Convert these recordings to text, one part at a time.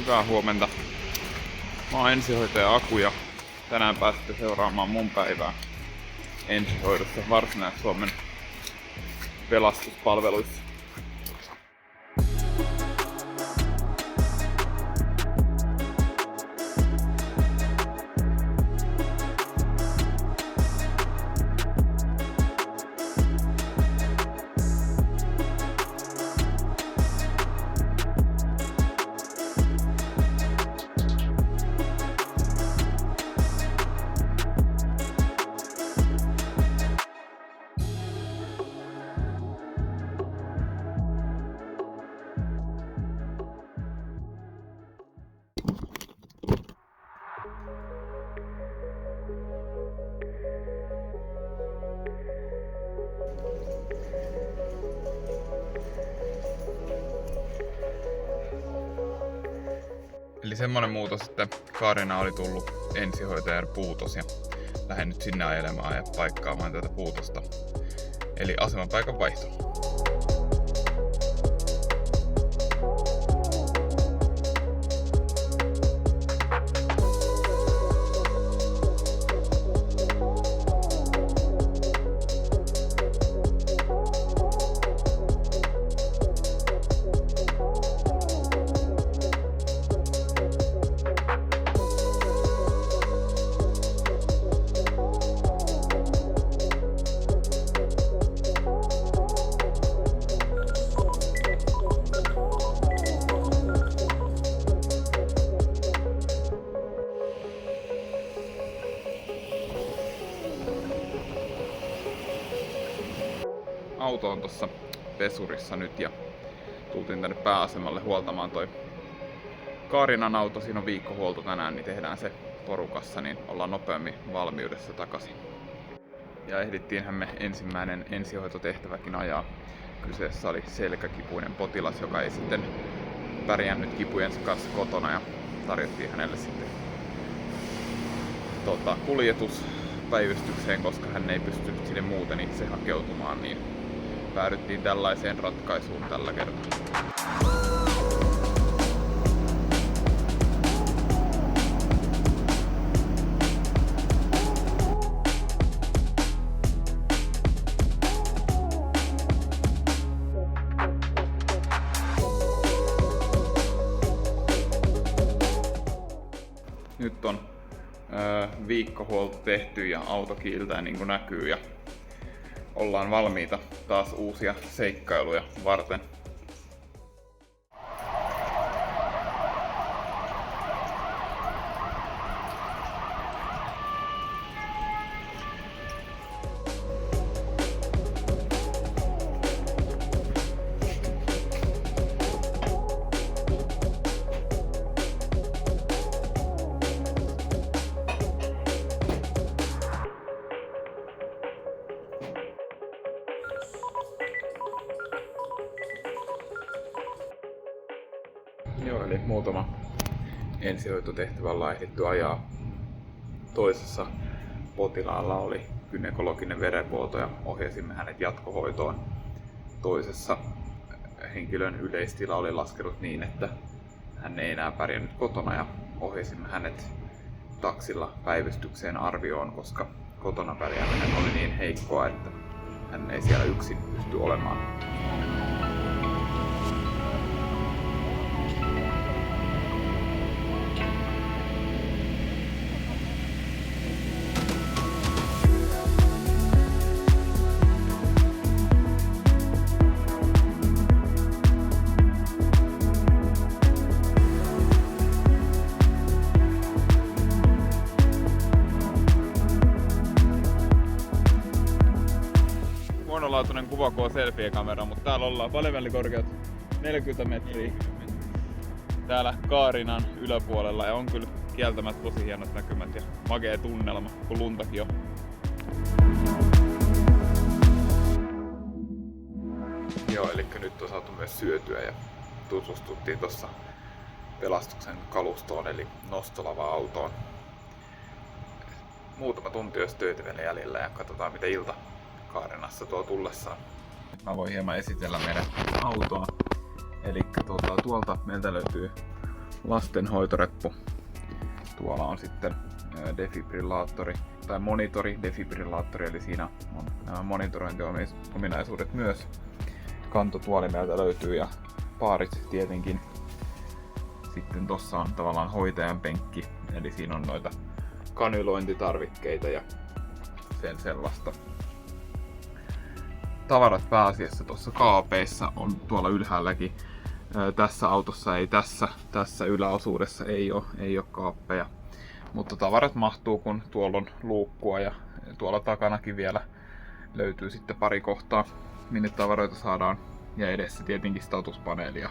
Hyvää huomenta. Mä oon ensihoitaja Aku ja tänään pääsitte seuraamaan mun päivää ensihoidossa Varsinais-Suomen pelastuspalveluissa. Eli semmonen muutos, että Kaarina oli tullut ensihoitajan puutos ja lähden nyt sinne ajelemaan ja paikkaamaan tätä puutosta. Eli asemapaikan vaihto. Auto on tossa pesurissa nyt ja tultiin tänne pääasemalle huoltamaan toi Kaarinan auto. Siinä on viikkohuolto tänään, niin tehdään se porukassa, niin ollaan nopeammin valmiudessa takaisin. Ja ehdittiinhän me ensimmäinen ensihoitotehtäväkin ajaa. Kyseessä oli selkäkipuinen potilas, joka ei sitten pärjännyt kipujensa kanssa kotona ja tarjottiin hänelle sitten kuljetus päivystykseen, koska hän ei pystynyt sinne muuten itse hakeutumaan, niin päädyttiin tällaiseen ratkaisuun tällä kertaa. Nyt on viikkohuolto tehty ja auto kiiltää niin kuin näkyy ja ollaan valmiita taas uusia seikkailuja varten. Joo, eli muutama ensihoitotehtävä ollaan ehditty ajaa. Toisessa potilaalla oli gynekologinen verenvuoto ja ohjasimme hänet jatkohoitoon. Toisessa henkilön yleistila oli laskenut niin, että hän ei enää pärjännyt kotona ja ohjasimme hänet taksilla päivystykseen arvioon, koska kotona pärjääminen oli niin heikkoa, että hän ei siellä yksin pysty olemaan. Huonolaatuinen kuva, kun on selfie-kamera, mutta täällä ollaan paljon välikorkeat 40 metriä. Täällä Kaarinan yläpuolella ja on kyllä kieltämättä tosi hienot näkymät ja makea tunnelma, kun luntakin on. Joo, eli nyt on saatu myös syötyä ja tutustuttiin tuossa pelastuksen kalustoon eli nostolava-autoon. Muutama tunti olisi töitä vielä jäljellä ja katsotaan mitä ilta Kaarinassa tuo tullessaan. Mä voin hieman esitellä meidän autoa. Eli tuolta meiltä löytyy lastenhoitoreppu. Tuolla on sitten defibrillaattori tai monitori defibrillaattori, eli siinä on nämä monitorointiominaisuudet myös. Kantotuoli meiltä löytyy ja paarit tietenkin. Sitten tossa on tavallaan hoitajan penkki, eli siinä on noita kanylointitarvikkeita ja sen sellaista. Tavarat pääasiassa tuossa kaapeissa on tuolla ylhäälläkin. Tässä autossa ei, tässä yläosuudessa ei ole kaappeja. Mutta tavarat mahtuu, kun tuolla on luukkua ja tuolla takanakin vielä löytyy sitten pari kohtaa, minne tavaroita saadaan. Ja edessä tietenkin statuspaneeli ja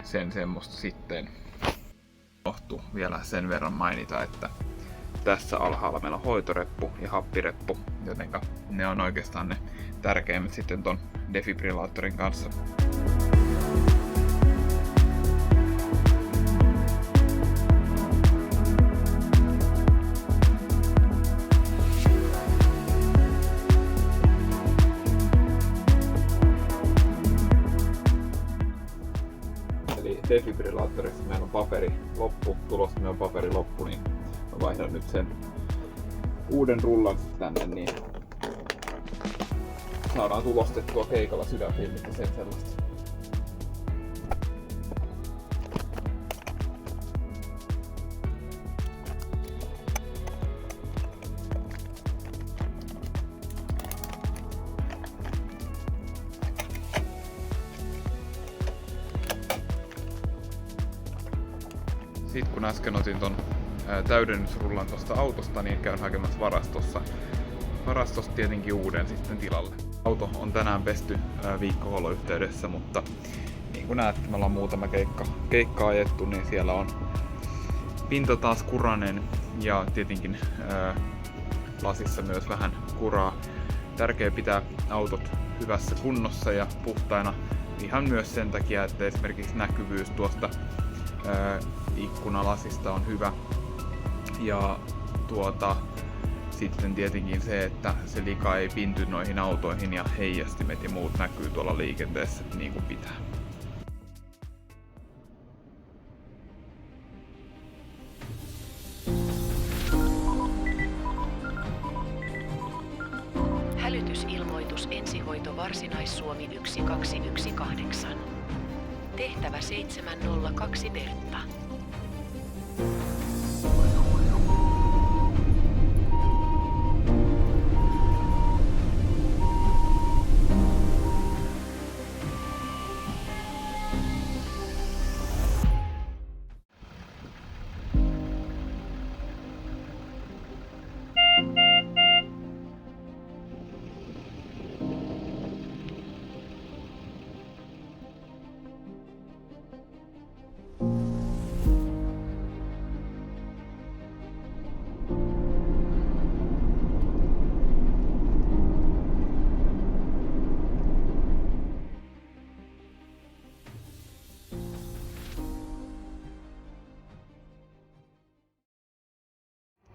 sen semmoista sitten. Johtuu vielä sen verran mainita, että tässä alhaalla meillä on hoitoreppu ja happireppu, jotenka ne on oikeastaan ne tärkeimmät sitten ton defibrillaattorin kanssa. Defibrillaattorissa meillä on paperi loppu, tulosta on paperi loppu, niin mä vaihdan nyt sen uuden rullan tänne, niin saadaan tulostettua keikalla sydänfilmistä sen sellaista. Sitten kun äsken otin ton täydennysrullan tuosta autosta, niin käyn hakemassa varastosta tietenkin uuden sitten tilalle. Auto on tänään pesty viikkohuollon yhteydessä, mutta niin kuin näette, me ollaan muutama keikka ajettu, niin siellä on pinta taas kuranen ja tietenkin lasissa myös vähän kuraa. Tärkeää pitää autot hyvässä kunnossa ja puhtaina ihan myös sen takia, että esimerkiksi näkyvyys tuosta ikkunalasista on hyvä ja sitten tietenkin se, että se lika ei pinty noihin autoihin ja heijastimet ja muut näkyy tuolla liikenteessä niin kuin pitää. Hälytysilmoitus ensihoito Varsinais-Suomi 1218. Tehtävä 702 Bertta.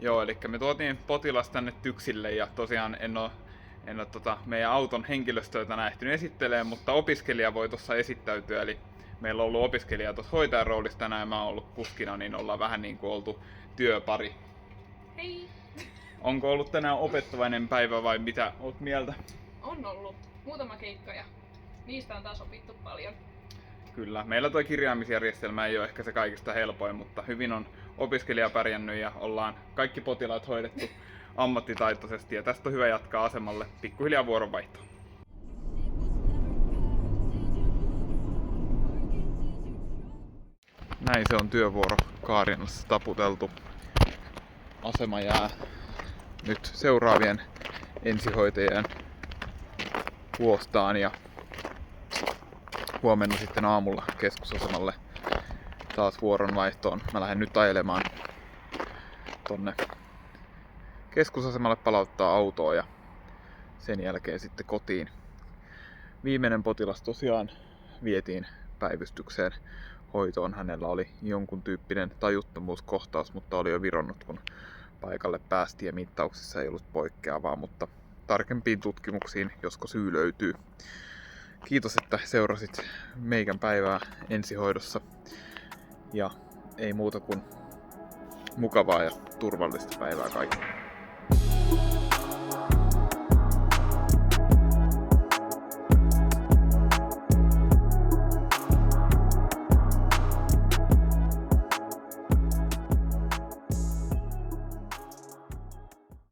Joo, eli me tuotiin potilas tänne Tyksille ja tosiaan en oo meidän auton henkilöstöä tänään ehtinyt esittelemään, mutta opiskelija voi tuossa esittäytyä, eli meillä on ollut opiskelija tuossa hoitajan roolissa tänään ja mä oon ollut kuskina, niin ollaan vähän niin kuin oltu työpari. Hei! Onko ollut tänään opettavainen päivä vai mitä oot mieltä? On ollut muutama keikka ja niistä on taas opittu paljon. Kyllä, meillä tuo kirjaamisjärjestelmä ei ole ehkä se kaikista helpoin, mutta hyvin on opiskelija pärjännyt ja ollaan kaikki potilaat hoidettu ammattitaitoisesti ja tästä on hyvä jatkaa asemalle pikkuhiljaa vuoronvaihtoon. Näin se on työvuoro Kaarianassa taputeltu. Asema jää nyt seuraavien ensihoitajien huostaan ja huomenna sitten aamulla keskusasemalle taas vuoronvaihtoon. Mä lähden nyt ajelemaan tonne keskusasemalle palauttaa autoa ja sen jälkeen sitten kotiin. Viimeinen potilas tosiaan vietiin päivystykseen hoitoon. Hänellä oli jonkun tyyppinen tajuttomuuskohtaus, mutta oli jo vironnut kun paikalle päästiin ja mittauksissa ei ollut poikkeavaa, mutta tarkempiin tutkimuksiin, josko syy löytyy. Kiitos, että seurasit meikän päivää ensihoidossa ja ei muuta kuin mukavaa ja turvallista päivää kaikille.